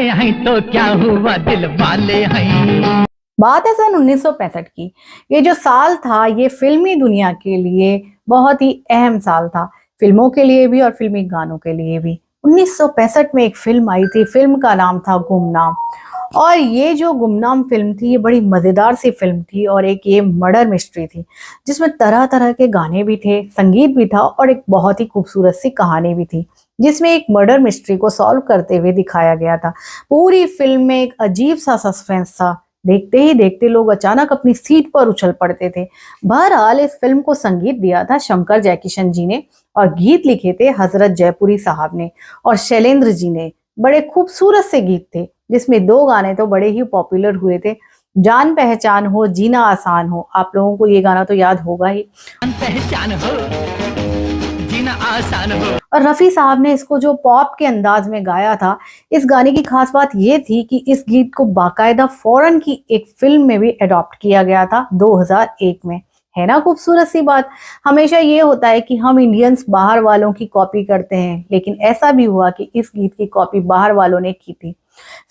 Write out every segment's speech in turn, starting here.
हैं तो क्या हुआ दिल वाले हैं। बात है सन 1965 की। ये जो साल था ये फिल्मी दुनिया के लिए बहुत ही अहम साल था, फिल्मों के लिए भी और फिल्मी गानों के लिए भी। 1965 में एक फिल्म आई थी, फिल्म का नाम था गुमनाम। और ये जो गुमनाम फिल्म थी ये बड़ी मजेदार सी फिल्म थी और एक ये मर्डर मिस्ट्री थी जिसमें तरह तरह के गाने भी थे, संगीत भी था और एक बहुत ही खूबसूरत सी कहानी भी थी जिसमें एक मर्डर मिस्ट्री को सॉल्व करते हुए दिखाया गया था। पूरी फिल्म में एक अजीब सा सस्पेंस था, देखते ही देखते लोग अचानक अपनी सीट पर उछल पड़ते थे। बहरहाल इस फिल्म को संगीत दिया था शंकर जयकिशन जी ने और गीत लिखे थे हजरत जयपुरी साहब ने और शैलेंद्र जी ने। बड़े खूबसूरत से गीत थे जिसमें दो गाने तो बड़े ही पॉपुलर हुए थे, जान पहचान हो जीना आसान हो। आप लोगों को ये गाना तो याद होगा ही। जान पहचान हो जीना आसान हो। और रफी साहब ने इसको जो पॉप के अंदाज में गाया था। इस गाने की खास बात ये थी कि इस गीत को बाकायदा फॉरेन की एक फिल्म में भी अडॉप्ट किया गया था 2001 में। है ना खूबसूरत सी बात। हमेशा ये होता है कि हम इंडियंस बाहर वालों की कॉपी करते हैं, लेकिन ऐसा भी हुआ कि इस गीत की कॉपी बाहर वालों ने की थी।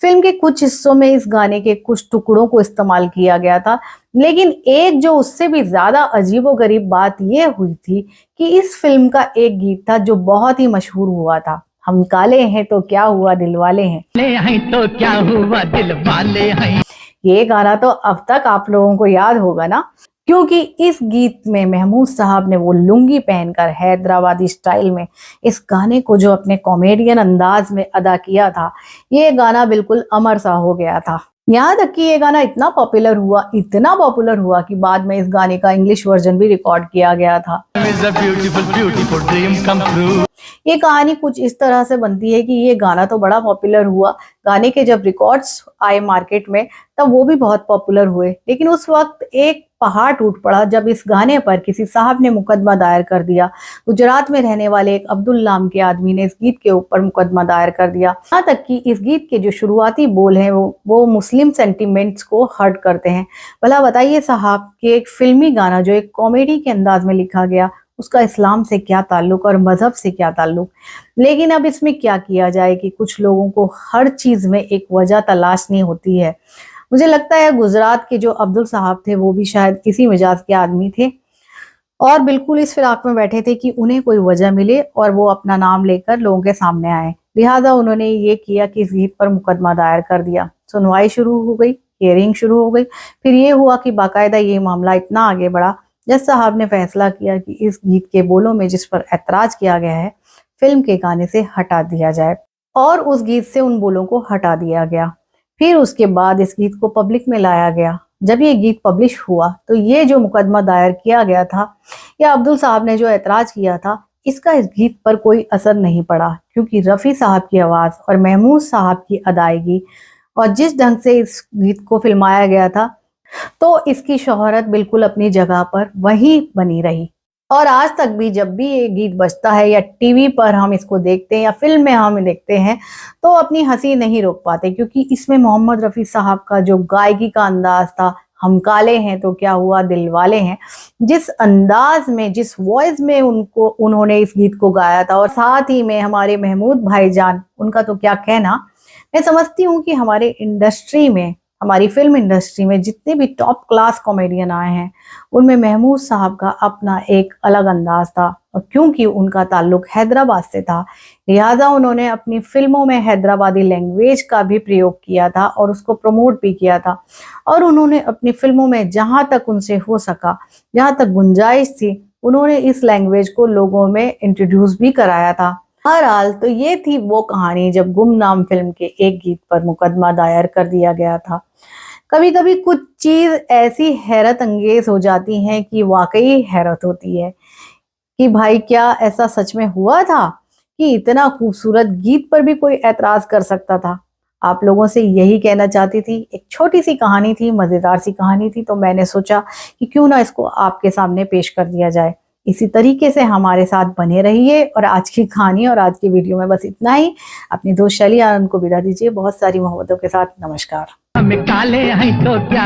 फिल्म के कुछ हिस्सों में इस गाने के कुछ टुकड़ों को इस्तेमाल किया गया था, लेकिन एक जो उससे भी ज्यादा अजीबोगरीब बात यह हुई थी कि इस फिल्म का एक गीत था जो बहुत ही मशहूर हुआ था, हम काले हैं तो क्या हुआ दिल वाले हैं। हैं तो क्या हुआ दिल वाले हैं। ये गाना तो अब तक आप लोगों को याद होगा ना, क्योंकि इस गीत में महमूद साहब ने वो लुंगी पहनकर हैदराबादी स्टाइल में इस गाने को जो अपने कॉमेडियन अंदाज में अदा किया था, ये गाना बिल्कुल अमर सा हो गया था। यहाँ तक कि ये गाना इतना पॉपुलर हुआ कि बाद में इस गाने का इंग्लिश वर्जन भी रिकॉर्ड किया गया था। ये कहानी कुछ इस तरह से बनती है कि ये गाना तो बड़ा पॉपुलर हुआ, गाने के जब रिकॉर्ड्स आए मार्केट में तब वो भी बहुत पॉपुलर हुए, लेकिन उस वक्त एक पहाड़ टूट पड़ा जब इस गाने पर किसी साहब ने मुकदमा दायर कर दिया। गुजरात में रहने वाले एक अब्दुल नाम के आदमी ने इस गीत के ऊपर मुकदमा दायर कर दिया। यहाँ तक कि इस गीत के जो शुरुआती बोल हैं वो मुस्लिम सेंटिमेंट्स को हर्ट करते हैं। भला बताइए साहब कि एक फिल्मी गाना जो एक कॉमेडी के अंदाज में लिखा गया, उसका इस्लाम से क्या ताल्लुक और मजहब से क्या ताल्लुक। लेकिन अब इसमें क्या किया जाए कि कुछ लोगों को हर चीज में एक वजह तलाशनी होती है। मुझे लगता है गुजरात के जो अब्दुल साहब थे वो भी शायद इसी मिजाज के आदमी थे और बिल्कुल इस फिराक में बैठे थे कि उन्हें कोई वजह मिले और वो अपना नाम लेकर लोगों के सामने आए। लिहाजा उन्होंने ये किया कि इस गीत पर मुकदमा दायर कर दिया। सुनवाई शुरू हो गई, हियरिंग शुरू हो गई। फिर ये हुआ कि बाकायदा ये मामला इतना आगे बढ़ा, जज साहब ने फैसला किया कि इस गीत के बोलों में जिस पर ऐतराज किया गया है फिल्म के गाने से हटा दिया जाए और उस गीत से उन बोलों को हटा दिया गया। फिर उसके बाद इस गीत को पब्लिक में लाया गया। जब ये गीत पब्लिश हुआ तो ये जो मुकदमा दायर किया गया था या अब्दुल साहब ने जो ऐतराज किया था, इसका इस गीत पर कोई असर नहीं पड़ा, क्योंकि रफ़ी साहब की आवाज़ और महमूद साहब की अदायगी और जिस ढंग से इस गीत को फिल्माया गया था तो इसकी शोहरत बिल्कुल अपनी जगह पर वही बनी रही। और आज तक भी जब भी ये गीत बजता है या टीवी पर हम इसको देखते हैं या फिल्म में हम देखते हैं तो अपनी हंसी नहीं रोक पाते, क्योंकि इसमें मोहम्मद रफ़ी साहब का जो गायकी का अंदाज था, हम काले हैं तो क्या हुआ दिल वाले हैं, जिस अंदाज में जिस वॉइस में उन्होंने इस गीत को गाया था, और साथ ही में हमारे महमूद भाईजान, उनका तो क्या कहना। मैं समझती हूँ कि हमारे इंडस्ट्री में, हमारी फिल्म इंडस्ट्री में जितने भी टॉप क्लास कॉमेडियन आए हैं उनमें महमूद साहब का अपना एक अलग अंदाज था, और क्योंकि उनका ताल्लुक हैदराबाद से था लिहाजा उन्होंने अपनी फिल्मों में हैदराबादी लैंग्वेज का भी प्रयोग किया था और उसको प्रमोट भी किया था। और उन्होंने अपनी फिल्मों में जहाँ तक उनसे हो सका, जहाँ तक गुंजाइश थी, उन्होंने इस लैंग्वेज को लोगों में इंट्रोड्यूस भी कराया था। बहरहाल तो ये थी वो कहानी जब गुमनाम फिल्म के एक गीत पर मुकदमा दायर कर दिया गया था। कभी कभी कुछ चीज ऐसी हैरत अंगेज हो जाती हैं कि वाकई हैरत होती है कि भाई क्या ऐसा सच में हुआ था कि इतना खूबसूरत गीत पर भी कोई ऐतराज कर सकता था। आप लोगों से यही कहना चाहती थी। एक छोटी सी कहानी थी, मजेदार सी कहानी थी, तो मैंने सोचा कि क्यों ना इसको आपके सामने पेश कर दिया जाए। इसी तरीके से हमारे साथ बने रहिए और आज की कहानी और आज की वीडियो में बस इतना ही। अपनी दोस्त शैली आनंद को विदा दीजिए बहुत सारी मोहब्बतों के साथ। नमस्कार। हम काले हैं तो क्या